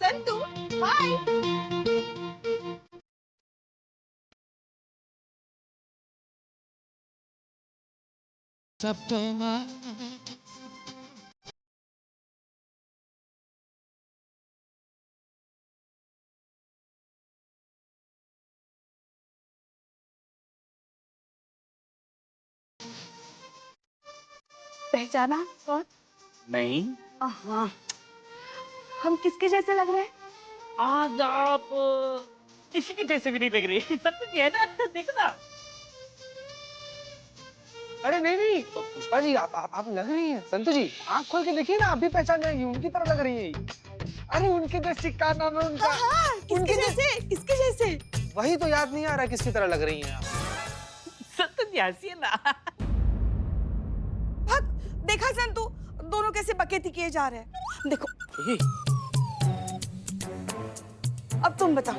संतू, हाय। पहचाना कौन? नहीं। हाँ, हम किसके जैसे लग रहे हैं? आज आप किसी की जैसे भी नहीं लग रही। सब कुछ है ना, देखो ना। अरे नहीं नहीं पुष्पा जी, आप लग रही हैं। संतू जी आंख खोल के देखिए ना, आप भी पहचान जाएंगी, उनकी तरह लग रही है। अरे उनके जैसे का नाम है उनका। हाँ, किसके जैसे? किसके जैसे? वही तो याद नहीं आ रहा किसकी तरह लग रही हैं आप। सब तो जैसी है ना। भाग, देखा संतू, दोनों कैसे बकेती किए जा रहे हैं। देखो, अब तुम बताओ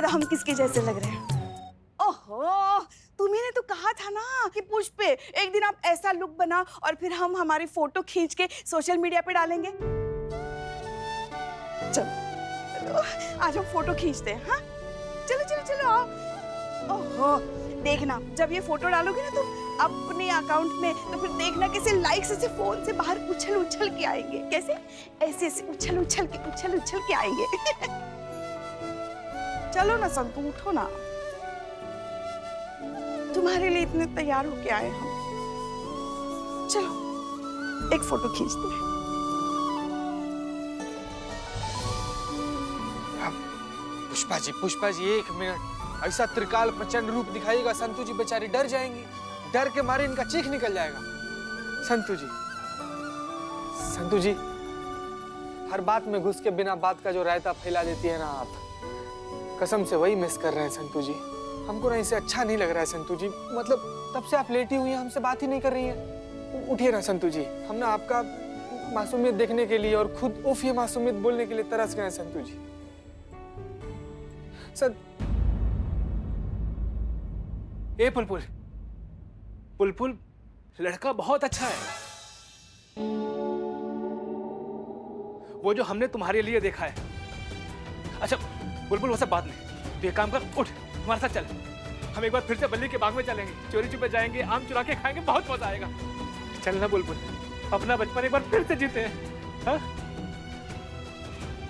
हम किसके जैसे लग रहे हैं? ओहो, तुम्ही तो कहा था ना कि पुष्प एक दिन आप ऐसा लुक बना और फिर हम हमारी फोटो खींच के सोशल मीडिया पे डालेंगे। चलो आज हम फोटो खींचते हैं। हाँ, चलो चलो चलो आओ। ओहो, देखना जब ये फोटो डालोगे ना तुम अपने अकाउंट में, तो फिर देखना कैसे लाइक्स ऐसे फोन से बाहर उछल उछल के आएंगे। कैसे? ऐसे ऐसे उछल उछल के आएंगे। चलो ना संतू, उठो ना, तुम्हारे लिए इतने तैयार होके आए हम। चलो एक फोटो खींचते हैं। पुष्पा जी 1 मिनट, ऐसा त्रिकाल प्रचंड रूप दिखाइएगा, संतू जी बेचारी डर जाएंगी, डर के मारे इनका चीख निकल जाएगा। संतू जी हर बात में घुस के बिना बात का जो रायता फैला देती है ना आप, कसम से वही मिस कर रहे हैं संतू जी। हमको ना इसे अच्छा नहीं लग रहा है संतू जी, मतलब तब से आप लेटी हुई हैं, हमसे बात ही नहीं कर रही हैं। उठिए ना संतू जी, हम ना आपका मासूमियत देखने के लिए और खुद उफ ये मासूमियत बोलने के लिए तरस गए हैं संतू जी। ए पुलपुल, पुलपुल लड़का बहुत अच्छा है, वो जो हमने तुम्हारे लिए देखा है। अच्छा बुलबुल वो सब बात नहीं, तो एक काम कर, उठ हमारे साथ चल, हम एक बार फिर से बल्ली के बाग में चलेंगे, चोरी छुपे जाएंगे, आम चुरा के खाएंगे, बहुत मजा आएगा। चलना बुलबुल, अपना बचपन एक बार फिर से जीते हैं। हाँ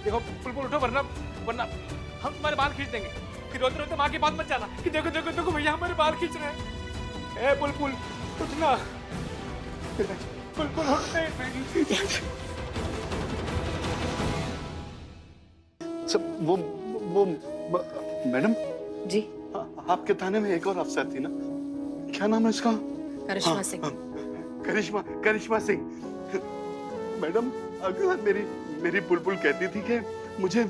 देखो बुलबुल उठो, वरना हम तुम्हारे बाल खींच देंगे। फिर रोते रोते माँ की बात मत जाना कि देखो देखो देखो भैया हमारे बाल खींच रहे हैं। ए बुलबुल उठना, बुलबुल उठते। वो मैडम जी, आपके थाने में एक और अफसर थी ना, क्या नाम है उसका? करिश्मा सिंह। करिश्मा सिंह। मैडम अगर मेरी बुलबुल कहती थी कि मुझे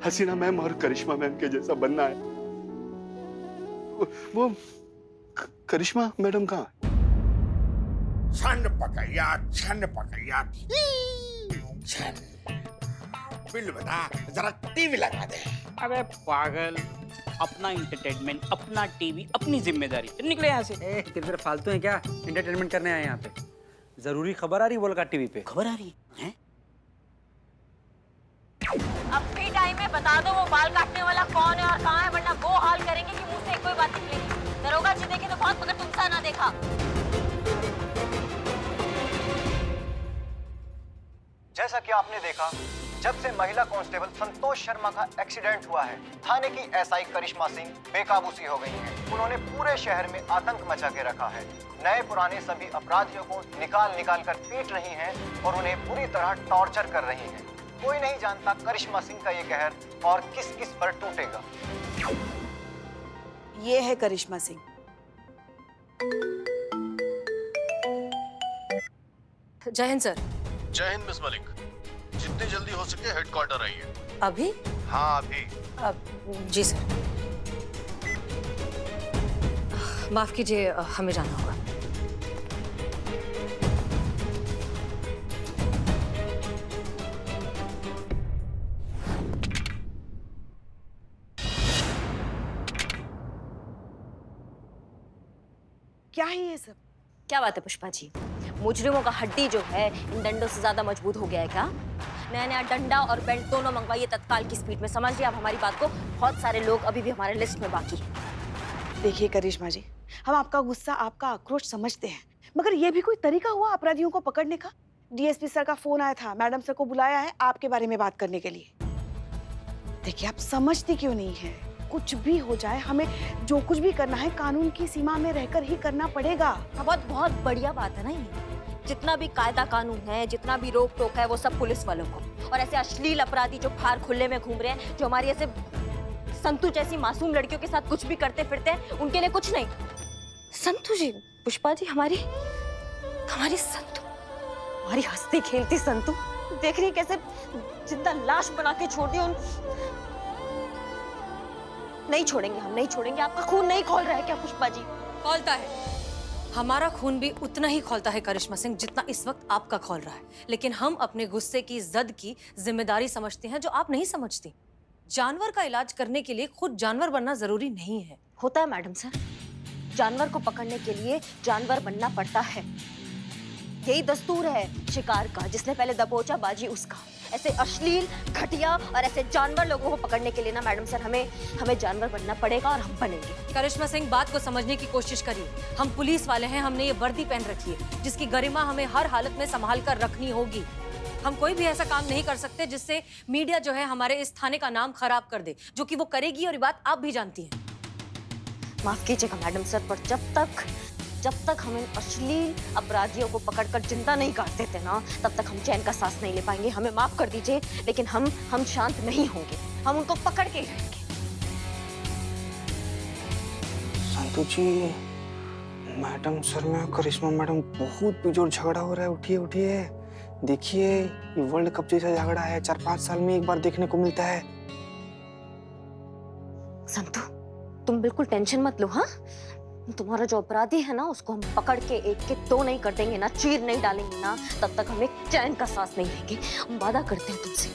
हसीना मैम और करिश्मा मैम के जैसा बनना है, वो करिश्मा मैडम कहाँ? छन पकैया बिल बता, जरा टीवी लगा दे। अबे पागल, अपना इंटरटेनमेंट, अपना टीवी, अपनी जिम्मेदारी। निकले यहाँ से। तेरे फालतू हैं क्या? एंटरटेनमेंट करने आए यहाँ पे। जरूरी खबर आ रही बोल का टीवी पे। खबर आ रही है? अब भी टाइम में बता दो वो बाल काटने वाला कौन है और कहाँ है, वरना वो हाल करेंगे कि मुंह से कोई बात निकलेगी। दरोगा जी देखे तो बहुत, मगर तुमसा ना देखा। जैसा कि आपने देखा, जब से महिला कांस्टेबल संतोष शर्मा का एक्सीडेंट हुआ है, थाने की एसआई करिश्मा सिंह बेकाबू सी हो गई हैं। उन्होंने पूरे शहर में आतंक मचा के रखा है। नए पुराने सभी अपराधियों को निकाल कर पीट रही हैं और उन्हें पूरी तरह टॉर्चर कर रही हैं। कोई नहीं जानता करिश्मा सिंह का ये कहर और किस किस पर टूटेगा। ये है करिश्मा सिंह। जय हिंद सर। जय हिंद मिस मलिक, जितनी जल्दी हो सके हेडक्वार्टर आइए। अभी? हाँ अभी। जी सर। माफ कीजिए, हमें जाना होगा। क्या है ये सब? क्या बात है पुष्पा जी, मुजरिमों का हड्डी जो है इन डंडों से ज्यादा मजबूत हो गया है क्या? नया नया डंडा और बेल्ट दोनों मंगवाइए तत्काल की स्पीड में। समझ लिया आप हमारी बात को? बहुत सारे लोग अभी भी हमारे लिस्ट में बाकी हैं। देखिए करिश्मा जी, हम आपका गुस्सा, आपका आक्रोश समझते हैं, मगर ये भी कोई तरीका हुआ अपराधियों को पकड़ने का? डीएसपी सर का फोन आया था, मैडम सर को बुलाया है आपके बारे में बात करने के लिए। देखिए आप समझती क्यों नहीं है? कुछ भी हो जाए, हमें जो कुछ भी करना है कानून की सीमा में रहकर ही करना पड़ेगा। बहुत बहुत बढ़िया बात है ना ये। जितना भी कायदा कानून है, जितना भी रोक टोक है, वो सब पुलिस वालों को। और ऐसे अश्लील अपराधी जो बाहर खुले में घूम रहे हैं, जो हमारी ऐसे संतु जैसी मासूम लड़कियों के साथ कुछ भी करते फिरते हैं, उनके लिए कुछ नहीं। संतु जी, पुष्पा जी, हमारी संतु, हमारी हंसती खेलती संतु, देख रही है कैसे जिंदा लाश बना के छोड़ दी। नहीं छोड़ेंगे, हम नहीं छोड़ेंगे। आपका खून नहीं खौल रहा है क्या पुष्पा जी? खौलता है, हमारा खून भी उतना ही खौलता है करिश्मा सिंह जितना इस वक्त आपका खौल रहा है। लेकिन हम अपने गुस्से की, जद की जिम्मेदारी समझते हैं जो आप नहीं समझती। जानवर का इलाज करने के लिए खुद जानवर बनना जरूरी नहीं है। होता है मैडम सर, जानवर को पकड़ने के लिए जानवर बनना पड़ता है। यही दस्तूर है शिकार का, जिसने पहले दबोचा बाजी उसका। ऐसे अश्लील, घटिया और ऐसे जानवर लोगों को पकड़ने के लिए ना मैडम सर हमें जानवर बनना पड़ेगा, और हम बनेंगे। करिश्मा सिंह, बात को समझने की कोशिश करिए। हम पुलिस वाले हैं, हमने ये वर्दी पहन रखी है जिसकी गरिमा हमें हर हालत में संभाल कर रखनी होगी। हम कोई भी ऐसा काम नहीं कर सकते जिससे मीडिया जो है हमारे इस थाने का नाम खराब कर दे, जो कि वो करेगी, और ये बात आप भी जानती हैं। माफ कीजिएगा मैडम सर, पर जब तक हम इन अश्लील अपराधियों को पकड़कर जिंदा नहीं काट देते ना, तब तक हम चैन का सांस नहीं ले पाएंगे। हमें माफ कर दीजिए, लेकिन हम शांत नहीं होंगे। हम उनको पकड़ के ही रहेंगे। संतु जी, मैडम सर में करिश्मा मैडम बहुत बेजोर झगड़ा हो रहा है। उठिए उठिए, देखिए ये वर्ल्ड कप जैसा झगड़ा है, 4-5 साल में एक बार देखने को मिलता है। संतु, तुम बिल्कुल टेंशन मत लो। हाँ, तुम्हारा जो अपराधी है ना, उसको हम पकड़ के एक के दो नहीं कर देंगे ना, चीर नहीं डालेंगे ना, तब तक हम एक चैन का सांस नहीं लेंगे। हम वादा करते हैं तुमसे,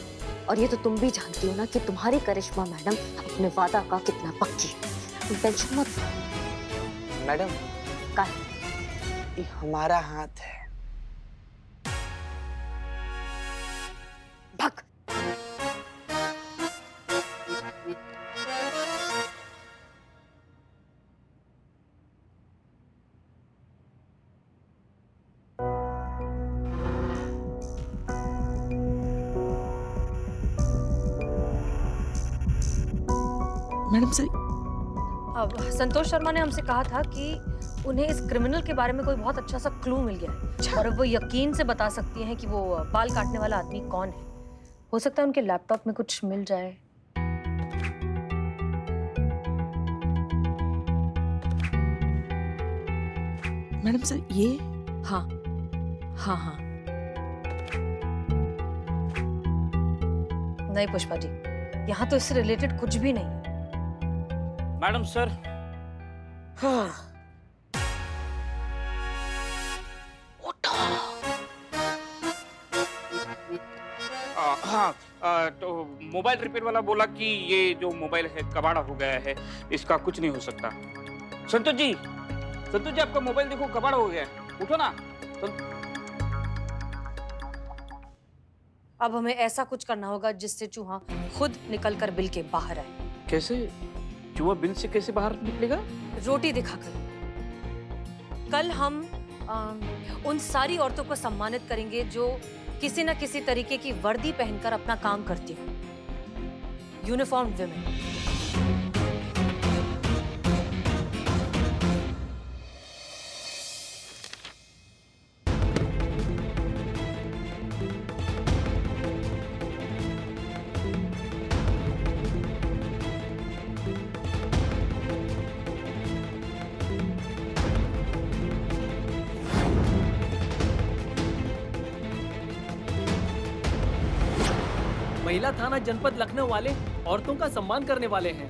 और ये तो तुम भी जानती हो ना कि तुम्हारी करिश्मा मैडम अपने वादा का कितना पक्की है। तुम टेंशन मत लो। मैडम, का ये हमारा हाथ है। भग। मैडम सर, अब संतोष शर्मा ने हमसे कहा था कि उन्हें इस क्रिमिनल के बारे में कोई बहुत अच्छा सा क्लू मिल गया है, और अब वो यकीन से बता सकती हैं कि वो बाल काटने वाला आदमी कौन है। हो सकता है उनके लैपटॉप में कुछ मिल जाए। मैडम सर, ये हाँ हाँ हाँ। नहीं पुष्पा जी, यहाँ तो इससे रिलेटेड कुछ भी नहीं है। मैडम सर, हाँ, तो मोबाइल रिपेयर वाला बोला कि ये जो मोबाइल है कबाड़ा हो गया है, इसका कुछ नहीं हो सकता। संतोष जी, आपका मोबाइल देखो कबाड़ा हो गया है, उठो ना। अब हमें ऐसा कुछ करना होगा जिससे चूहा खुद निकलकर बिल के बाहर आए। कैसे? चूहा बिल से कैसे बाहर निकलेगा? रोटी दिखाकर। कल हम उन सारी औरतों को सम्मानित करेंगे जो किसी न किसी तरीके की वर्दी पहनकर अपना काम करती हो। Uniform women. महिला थाना जनपद लखनऊ वाले औरतों का सम्मान करने वाले हैं।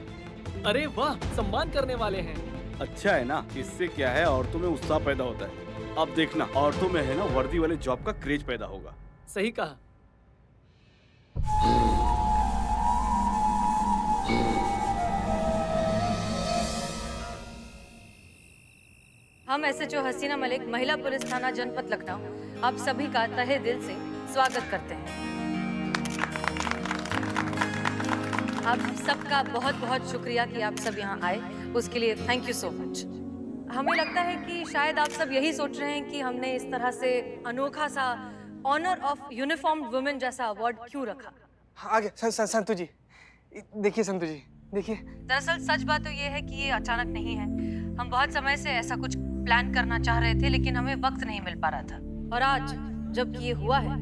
अरे वाह, सम्मान करने वाले हैं। अच्छा है ना, इससे क्या है, औरतों में उत्साह पैदा होता है। अब देखना, औरतों में है ना वर्दी वाले जॉब का क्रेज पैदा होगा। सही कहा। हम एसएचओ हसीना मलिक, महिला पुलिस थाना जनपद लखनऊ, आप सभी का तहे दिल से स्वागत करते हैं। आप सबका बहुत बहुत शुक्रिया कि आप सब यहाँ आए, उसके लिए थैंक यू सो मच। हमें लगता है कि शायद आप सब यही सोच रहे हैं कि हमने इस तरह से अनोखा सा ऑनर ऑफ यूनिफॉर्म्ड वुमेन जैसा अवार्ड क्यों रखा। आगे संतु जी, देखिए संतु जी, देखिए। दरअसल सच बात तो ये है कि ये अचानक नहीं है। हम बहुत समय से ऐसा कुछ प्लान करना चाह रहे थे, लेकिन हमें वक्त नहीं मिल पा रहा था। और आज जब ये हुआ है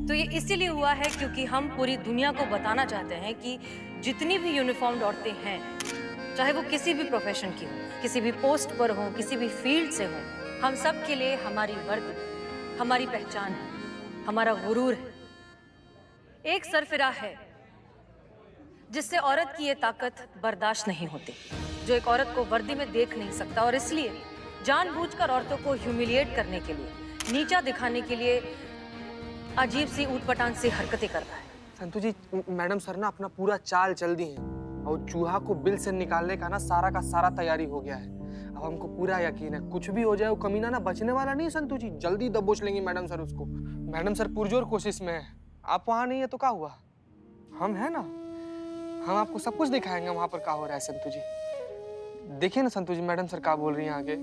तो ये इसीलिए हुआ है क्योंकि हम पूरी दुनिया को बताना चाहते हैं कि जितनी भी यूनिफॉर्म्ड औरतें हैं, चाहे वो किसी भी प्रोफेशन की हो, किसी भी पोस्ट पर हो, किसी भी फील्ड से हो, हम सब के लिए हमारी वर्दी, हमारी पहचान है, हमारा गुरूर है। एक सरफिरा है जिससे औरत की ये ताकत बर्दाश्त नहीं होती, जो एक औरत को वर्दी में देख नहीं सकता और इसलिए जानबूझकर औरतों को ह्यूमिलिएट करने के लिए, नीचा दिखाने के लिए अजीब सी ऊटपटांग सी हरकतें कर रहा है। संतु जी, मैडम सर ना अपना पूरा चाल चल दी है और चूहा को बिल से निकालने का ना सारा का सारा तैयारी हो गया है। अब हमको पूरा यकीन है कुछ भी हो जाए वो कमीना ना बचने वाला नहीं। संतु जी जल्दी दबोच लेंगे मैडम सर उसको। मैडम सर पुरजोर कोशिश में है, आप वहाँ नहीं है तो क्या हुआ, हम है ना, हम आपको सब कुछ दिखाएंगे वहाँ पर क्या हो रहा है। संतु जी देखिए ना संतु जी, मैडम सर क्या बोल रही हैं आगे।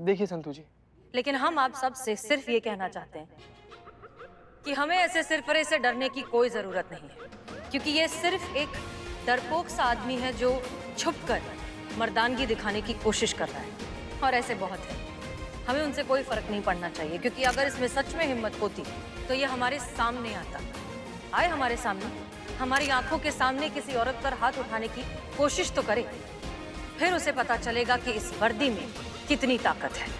देखिए संतु जी। लेकिन हम आप सब से सिर्फ ये कहना चाहते हैं कि हमें ऐसे सिरफरे से डरने की कोई जरूरत नहीं है, क्योंकि ये सिर्फ एक डरपोक सा आदमी है जो छुपकर मर्दानगी दिखाने की कोशिश कर रहा है। और ऐसे बहुत है, हमें उनसे कोई फर्क नहीं पड़ना चाहिए, क्योंकि अगर इसमें सच में हिम्मत होती तो ये हमारे सामने आता, आए हमारे सामने, हमारी आंखों के सामने किसी औरत पर हाथ उठाने की कोशिश तो करे, फिर उसे पता चलेगा कि इस वर्दी में कितनी ताकत है।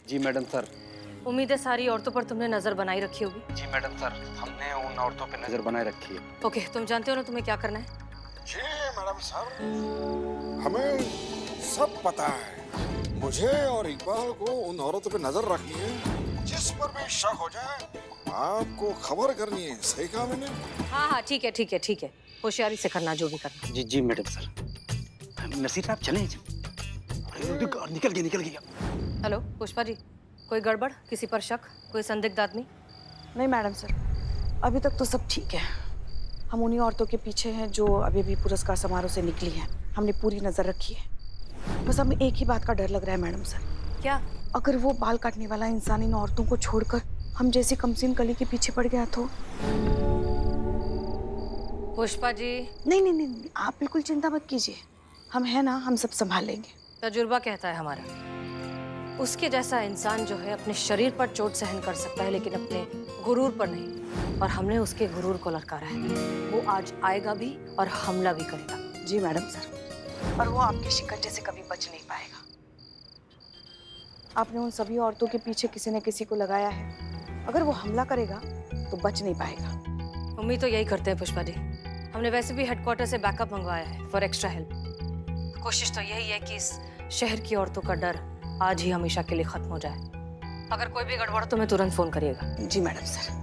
जी मैडम सर। उम्मीद है सारी औरतों पर तुमने नजर बनाई रखी होगी। जी मैडम सर, हमने उन औरतों पे नजर बनाए रखी है। ओके, तुम जानते हो ना तुम्हें क्या करना है। जी मैडम सर, हमें सब पता है। मुझे और इकबाल को उन औरतों पे नजर रखनी है, जिस पर भी शक हो जाए आपको खबर करनी है। सही कहा मैंने? हाँ, ठीक है ठीक है ठीक है, होशियारी से करना जो भी करना। जी जी मैडम सर। नसीर साहब चलें। निकल गया। हेलो पुष्पा जी, कोई गड़बड़, किसी पर शक, कोई संदिग्ध आदमी? नहीं मैडम सर, अभी तक तो सब ठीक है। हम उन्हीं औरतों के पीछे हैं जो अभी भी पुरस्कार समारोह से निकली हैं। हमने पूरी नजर रखी है। बस हमें एक ही बात का डर लग रहा है मैडम सर। क्या? अगर वो बाल काटने वाला इंसान इन औरतों को छोड़कर हम जैसी कमसीन कली के पीछे पड़ गया तो। पुष्पा जी नहीं, आप बिल्कुल चिंता मत कीजिए, हम है ना, हम सब संभाल लेंगे। तजुर्बा कहता है हमारा, उसके जैसा इंसान जो है अपने शरीर पर चोट सहन कर सकता है लेकिन अपने गुरूर पर नहीं, और हमने उसके गुरूर को ललकारा है। वो आज आएगा भी और हमला भी करेगा। जी मैडम सर, और वो आपके शिकंजे से कभी बच नहीं पाएगा। आपने उन सभी औरतों के पीछे किसी न किसी को लगाया है, अगर वो हमला करेगा तो बच नहीं पाएगा। उम्मीद तो यही करते हैं पुष्पा जी। हमने वैसे भी हेडक्वार्टर से बैकअप मंगवाया है फॉर एक्स्ट्रा हेल्प। कोशिश तो यही है कि इस शहर की औरतों का डर आज ही हमेशा के लिए खत्म हो जाए। अगर कोई भी गड़बड़ तो मैं तुरंत फोन करिएगा। जी मैडम सर।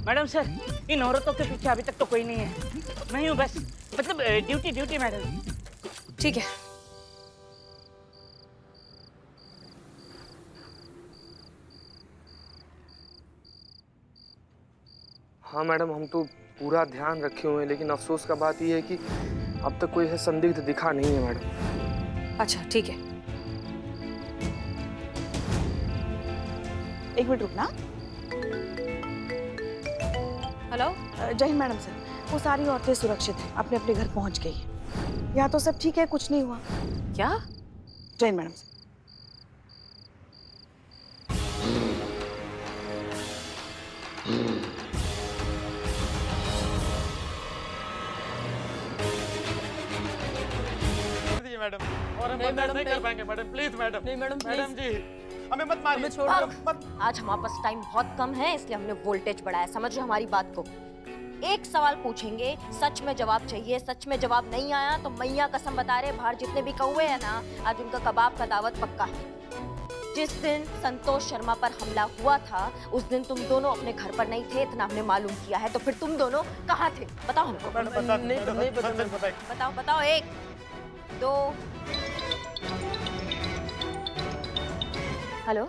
मैडम सर, इन औरतों के पीछे अभी तक तो कोई नहीं है। मैं हूँ बस, मतलब ड्यूटी मैडम। ठीक है। हाँ मैडम, हम तो पूरा ध्यान रखे हुए हैं, लेकिन अफसोस का बात यह है कि अब तक कोई संदिग्ध दिखा नहीं है मैडम। अच्छा ठीक है। एक मिनट रुकना। हेलो, जय हिंद मैडम सर, वो सारी औरतें सुरक्षित हैं, अपने अपने घर पहुंच गई हैं। यहाँ तो सब ठीक है, कुछ नहीं हुआ। क्या? जय हिंद मैडम सर। मैडम और हम बर्दाश्त नहीं कर पाएंगे मैडम, प्लीज मैडम। नहीं मैडम, मैडम जी हमें मत मारिए, हमें छोड़ दो। आज हमारे पास टाइम बहुत कम है, इसलिए हमने वोल्टेज बढ़ाया। समझ रहे हो हमारी बात को? एक सवाल पूछेंगे, सच में जवाब चाहिए। सच में जवाब नहीं आया तो मैया कसम बता रहे, बाहर जितने भी कौवे हैं ना, आज उनका कबाब का दावत पक्का है। जिस दिन संतोष शर्मा पर हमला हुआ था उस दिन तुम दोनों अपने घर पर नहीं थे, इतना हमने मालूम किया है। तो फिर तुम दोनों कहाँ थे? बताओ हमको। बताओ बताओ। 1 2 हेलो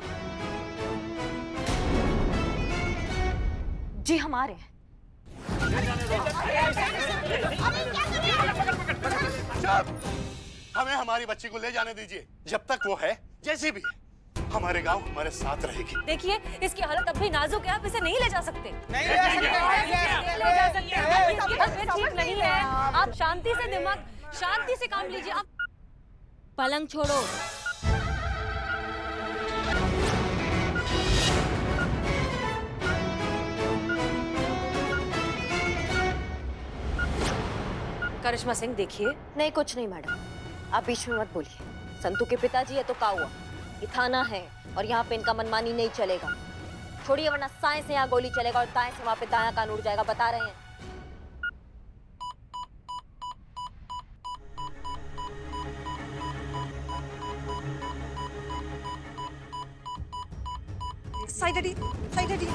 जी, हम आ रहे हैं। हमें हमारी बच्ची को ले जाने दीजिए, जब तक वो है जैसी भी है हमारे गांव हमारे साथ रहेगी। देखिए इसकी हालत अब भी नाजुक है, आप इसे नहीं ले जा सकते। नहीं ले जा सकते। इसकी तबीयत ठीक नहीं है, आप शांति से दिमाग शांति से काम लीजिए। आप पलंग छोड़ो। करिश्मा सिंह देखिए। नहीं कुछ नहीं मैडम, आप बीच में मत बोलिए। संतू के पिताजी है तो क्या हुआ? ये थाना है और यहाँ पे इनका मनमानी नहीं चलेगा। छोड़िए, वरना साएं से यहाँ गोली चलेगा और दाएं से वहाँ पे दायां कान उड़ जाएगा। बता रहे हैं। साइड हटी, साइड हटी।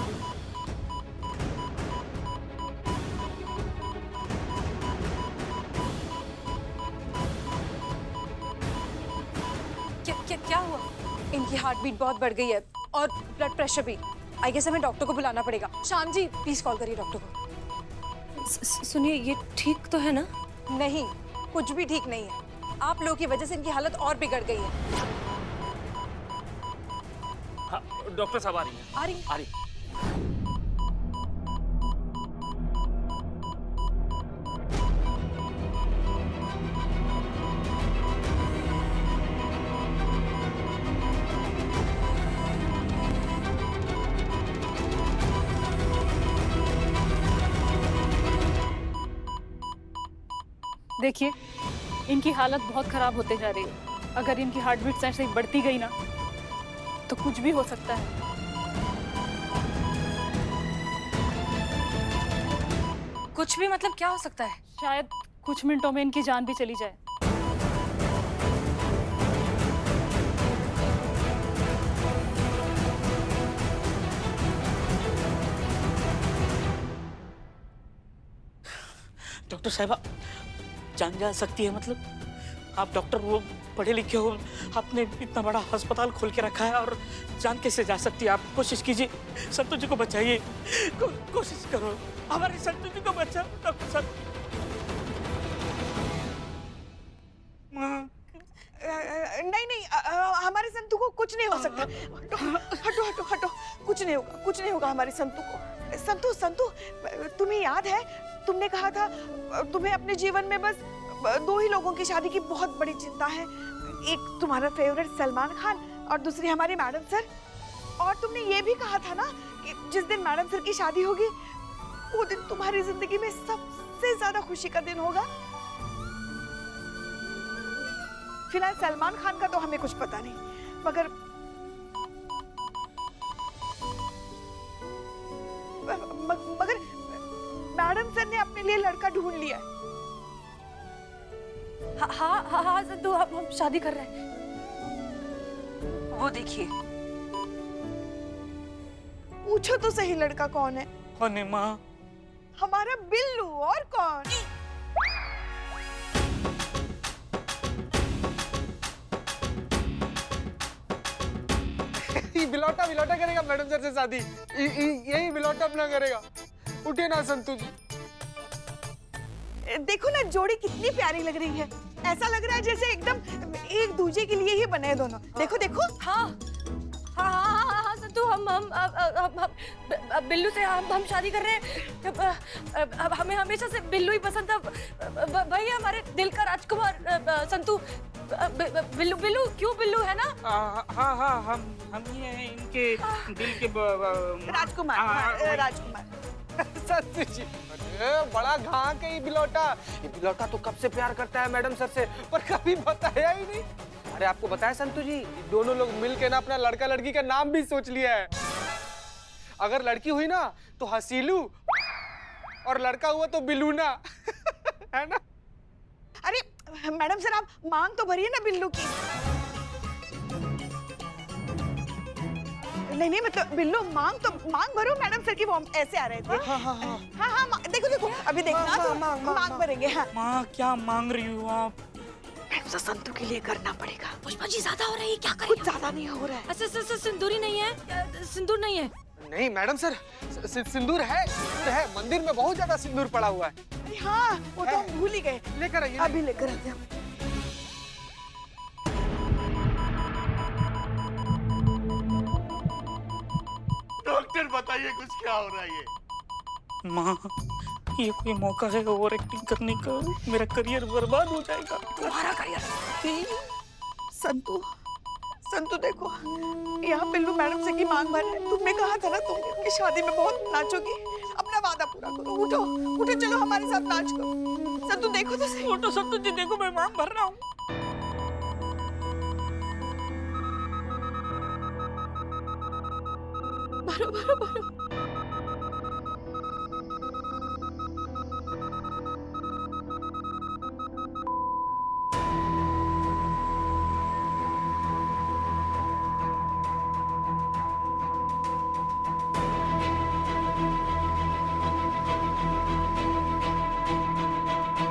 क्या हुआ? इनकी हार्ट बीट बहुत बढ़ गई है और ब्लड प्रेशर भी। आई गेस हमें डॉक्टर को बुलाना पड़ेगा। श्याम जी प्लीज कॉल करिए डॉक्टर को। सुनिए, ये ठीक तो है ना? नहीं, कुछ भी ठीक नहीं है। आप लोगों की वजह से इनकी हालत और बिगड़ गई है। हाँ, डॉक्टर साहब आ रही हैं। आ रही। देखिए इनकी हालत बहुत खराब होते जा रही है। अगर इनकी हार्ट बीट ऐसे ही बढ़ती गई ना तो कुछ भी हो सकता है। कुछ भी मतलब क्या हो सकता है? शायद कुछ मिनटों में इनकी जान भी चली जाए। डॉक्टर साहबा, जान जा सकती है मतलब? आप डॉक्टर हो, पढ़े लिखे हो, आपने इतना बड़ा अस्पताल खोल के रखा है और जान कैसे जा सकती है? आप कोशिश कीजिए, संतोष जी को बचाइए। कोशिश करो, हमारे संतोष जी को बचाओ डॉक्टर साहब। नहीं, हमारे संतू को कुछ नहीं हो सकता। हटो हटो हटो, कुछ नहीं होगा, कुछ नहीं होगा हमारे संतू को। संतू, तुम्हें याद है तुमने कहा था तुम्हें अपने जीवन में बस 2 ही लोगों की शादी की बहुत बड़ी चिंता है। एक तुम्हारा फेवरेट सलमान खान और दूसरी हमारी मैडम सर। और तुमने ये भी कहा था ना कि जिस दिन मैडम सर की शादी होगी वो दिन तुम्हारी जिंदगी में सबसे ज्यादा खुशी का दिन होगा। फिलहाल सलमान खान का तो हमें कुछ पता नहीं, मगर मैडम सर ने अपने लिए लड़का ढूंढ लिया है। हाँ संतू, हम शादी कर रहे हैं। वो देखिए, पूछो तो सही लड़का कौन है? कौन है माँ? हमारा बिल्लू, और कौन? बिलौटा करेगा मैडम सर से शादी। यही बिलौटा अपना करेगा। उठे ना संतू जी। देखो ना जोड़ी कितनी प्यारी लग रही है। ऐसा लग रहा है जैसे एकदम एक दूसरे के लिए ही बने दोनों। देखो देखो। हाँ संतू, हम बिल्लू से हम शादी कर रहे हैं। हमें हमेशा से बिल्लू ही पसंद था। भाई हमारे दिल का राजकुमार संतू। बिल्लू क्यों बिल्लू है ना? हाँ, हम ही हैं इनके दिल के राजकुमार। संतु जी, अरे बड़ा घाक है ये बिलौटा। ये बिलौटा तो कब से प्यार करता है मैडम सर से, पर कभी बताया ही नहीं। अरे आपको बताया संतु जी, ये दोनों लोग मिलके ना अपना लड़का लड़की का नाम भी सोच लिया है। अगर लड़की हुई ना तो हसीलू, और लड़का हुआ तो बिलूना। है ना? अरे मैडम सर, आप मांग तो भरिए ना बिल्लू की। नहीं मतलब बिल्लू मांग भरो मैडम सर की, वो ऐसे आ रहे थे। हाँ, देखो देखो अभी देखना तो मांग भरेंगे। हाँ माँ क्या मांग रही हो आप? मैडम सर संतु के लिए करना पड़ेगा। पुष्पा जी ज्यादा हो रही है, क्या करें? कुछ ज्यादा नहीं हो रहा है। अच्छा सिंदूर ही नहीं है, सिंदूर नहीं है। नहीं मैडम सर, सिंदूर है, मंदिर में बहुत ज्यादा सिंदूर पड़ा हुआ है। अरे हाँ, वो तो हम भूल ही गए। लेकर आइए, अभी लेकर आते हैं। डॉक्टर बताइए कुछ क्या हो रहा है ये? माँ, ये कोई मौका है ओवर एक्टिंग करने का, मेरा करियर बर्बाद हो जाएगा। तुम्हारा करियर? संतु देखो, यहाँ बिल्लू मैडम से की मांग भर है। तुमने कहा था ना तुम उनकी शादी में बहुत नाचोगी। अपना वादा पूरा करो, उठो चलो हमारे साथ नाच करो। संतु देखो तो सही। उठो संतु जी, देखो मैं मांग भर रहा हूँ। भरो